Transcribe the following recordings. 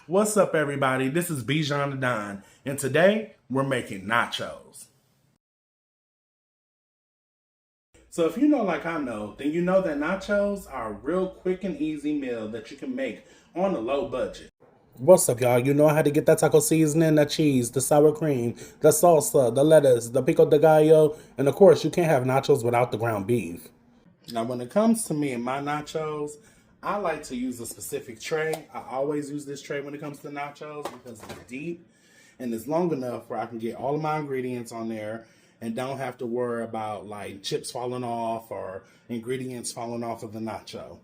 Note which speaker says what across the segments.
Speaker 1: What's up, everybody? This is Bijan the Don, and today we're making nachos. So if you know like I know, then you know that nachos are a real quick and easy meal that you can make on a low budget. What's up, y'all? You know how to get that taco seasoning, the cheese, the sour cream, the salsa, the lettuce, the pico de gallo, and of course, you can't have nachos without the ground beef. Now, when it comes to me and my nachos, I like to use a specific tray. I always use this tray when it comes to nachos because it's deep and it's long enough where I can get all of my ingredients on there and don't have to worry about like chips falling off or ingredients falling off of the nacho.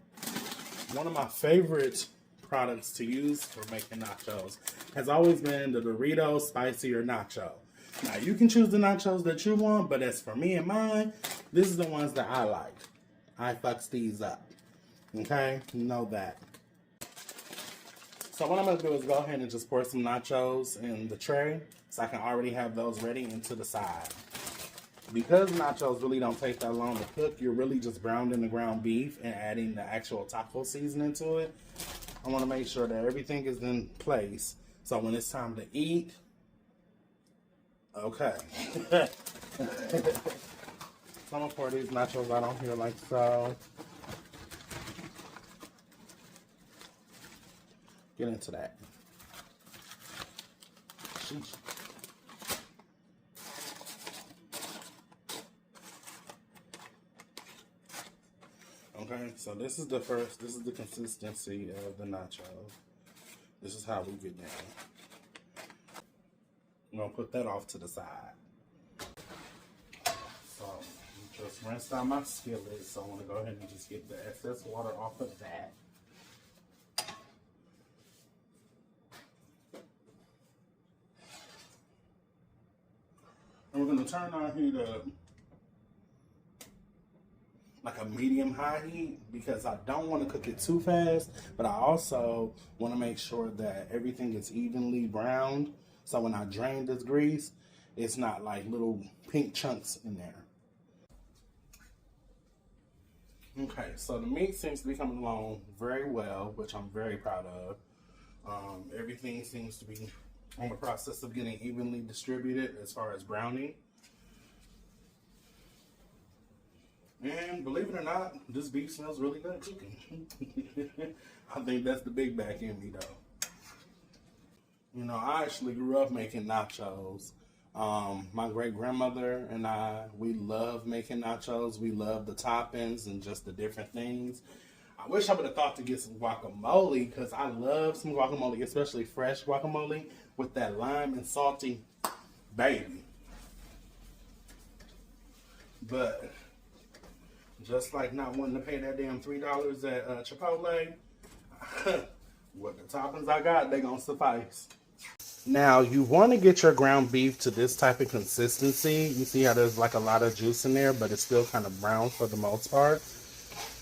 Speaker 1: One of my favorite products to use for making nachos has always been the Doritos Spicy or Nacho. Now, you can choose the nachos that you want, but as for me and mine, this is the ones that I like. I fucks these up. Okay? You know that. So what I'm going to do is go ahead and just pour some nachos in the tray so I can already have those ready and to the side. Because nachos really don't take that long to cook, you're really just browning the ground beef and adding the actual taco seasoning to it. I want to make sure that everything is in place so when it's time to eat, okay. So I'm going to pour these nachos out on here like so. Get into that. Sheesh. Okay, so this is the consistency of the nachos. This is how we get down. I'm going to put that off to the side. So, just rinsed out my skillet, so I want to go ahead and just get the excess water off of that. And we're going to turn our heat up like a medium-high heat because I don't want to cook it too fast, but I also want to make sure that everything is evenly browned. So when I drain this grease, it's not like little pink chunks in there. Okay, so the meat seems to be coming along very well, which I'm very proud of. Everything seems to be on the process of getting evenly distributed as far as browning. And believe it or not, this beef smells really good cooking. I think that's the big back in me though. You know, I actually grew up making nachos. My great grandmother and I, we love making nachos. We love the toppings and just the different things. I wish I would have thought to get some guacamole because I love some guacamole, especially fresh guacamole with that lime and salty baby. But just like not wanting to pay that damn $3 at Chipotle, what the toppings I got, they gonna suffice. Now, you want to get your ground beef to this type of consistency. You see how there's like a lot of juice in there, but it's still kind of brown for the most part.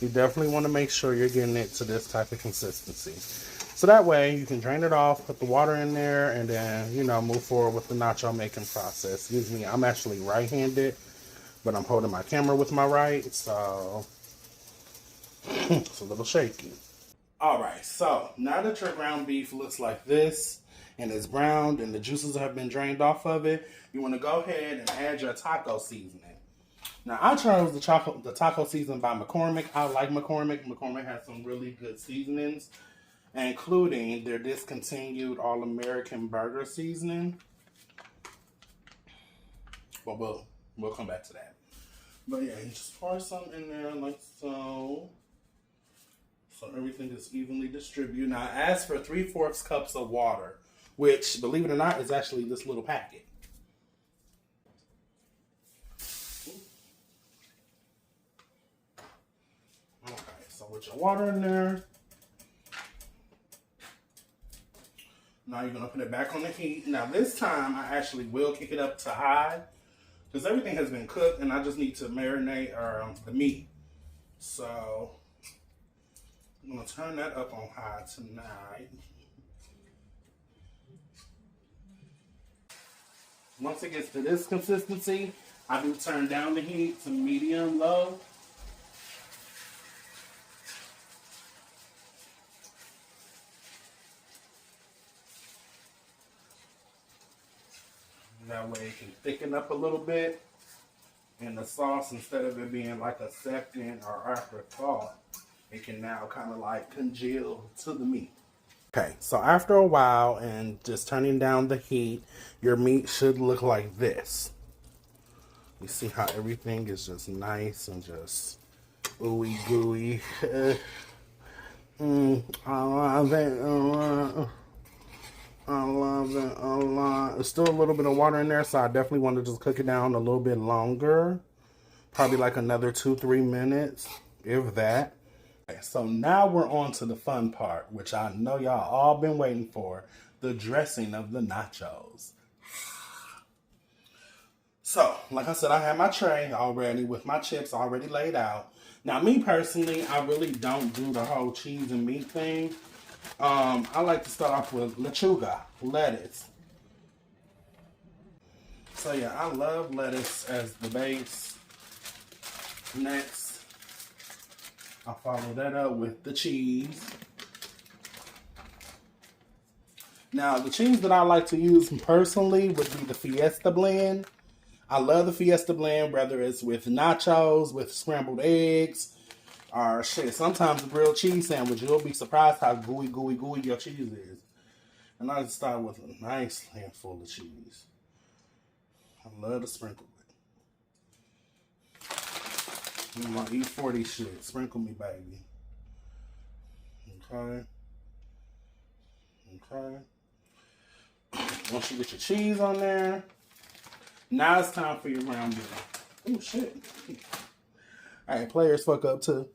Speaker 1: You definitely want to make sure you're getting it to this type of consistency. So that way, you can drain it off, put the water in there, and then, you know, move forward with the nacho making process. Excuse me, I'm actually right-handed, but I'm holding my camera with my right, so it's a little shaky. All right, so now that your ground beef looks like this, and it's browned, and the juices have been drained off of it, you want to go ahead and add your taco seasoning. Now, I chose the taco seasoning by McCormick. I like McCormick. McCormick has some really good seasonings, including their discontinued All-American Burger seasoning. But we'll come back to that. But yeah, you just pour some in there like so. So everything is evenly distributed. Now, I asked for 3/4 cups of water, which, believe it or not, is actually this little packet. Okay, so with your water in there, now you're going to put it back on the heat. Now, this time, I actually will kick it up to high because everything has been cooked and I just need to marinate the meat. So I'm going to turn that up on high tonight. Once it gets to this consistency, I do turn down the heat to medium low. That way it can thicken up a little bit. And the sauce, instead of it being like a second or afterthought, it can now kind of like congeal to the meat. Okay, so after a while and just turning down the heat, your meat should look like this. You see how everything is just nice and just ooey gooey. I love it a lot. I love it a lot. There's still a little bit of water in there, so I definitely want to just cook it down a little bit longer. Probably like another 2-3 minutes, if that. Okay, so now we're on to the fun part, which I know y'all all been waiting for, the dressing of the nachos. So, like I said, I have my tray already with my chips already laid out. Now, me personally, I really don't do the whole cheese and meat thing. I like to start off with lechuga, lettuce. So yeah, I love lettuce as the base. Next, I'll follow that up with the cheese. Now, the cheese that I like to use personally would be the Fiesta blend. I love the Fiesta blend, whether it's with nachos, with scrambled eggs, or shit, sometimes a grilled cheese sandwich. You'll be surprised how gooey your cheese is. And I just start with a nice handful of cheese. I love to sprinkle it. My E40 shit. Sprinkle me, baby. Okay. Okay. Once you get your cheese on there, now it's time for your ground beef. Oh, shit. All right, players fuck up too.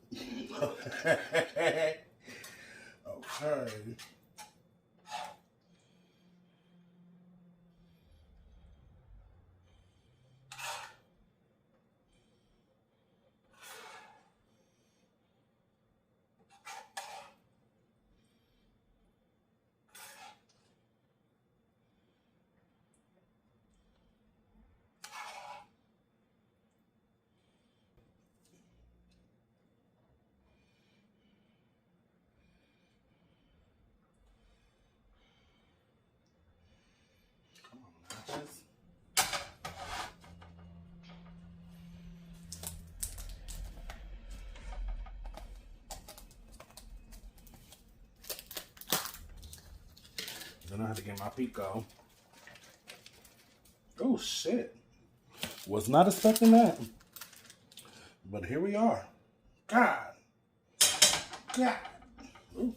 Speaker 1: Okay. Come on, Nachos. Then I have to get my Pico. Oh, shit. Was not expecting that. But here we are. God. God. Ooh.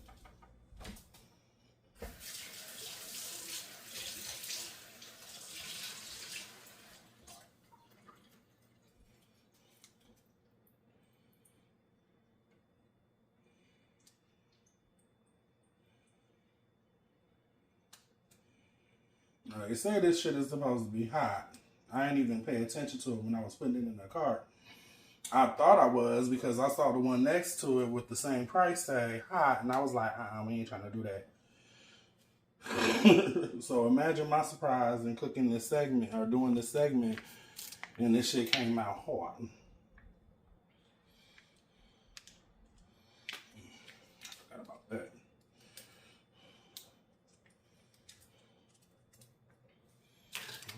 Speaker 1: They say this shit is supposed to be hot. I ain't even pay attention to it when I was putting it in the cart. I thought I was because I saw the one next to it with the same price tag, hot, and I was like, we ain't trying to do that. So imagine my surprise in cooking this segment or doing this segment, and this shit came out hot. I forgot about that.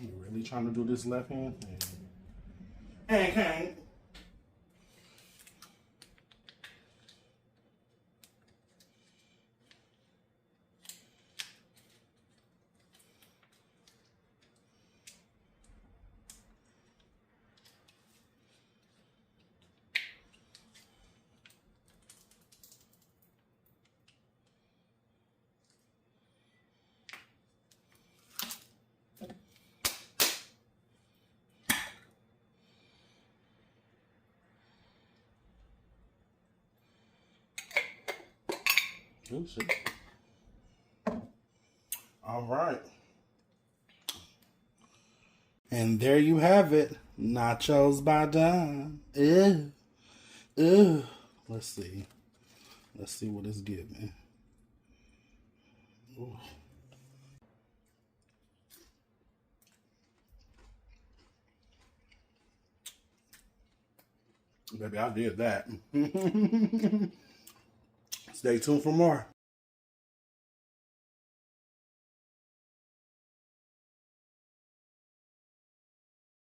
Speaker 1: You really trying to do this left hand? Hey. Oh, shit. All right. And there you have it. Nachos by Don. Ew. Ew. Let's see. Let's see what it's giving. Ooh. Baby, I did that. Stay tuned for more.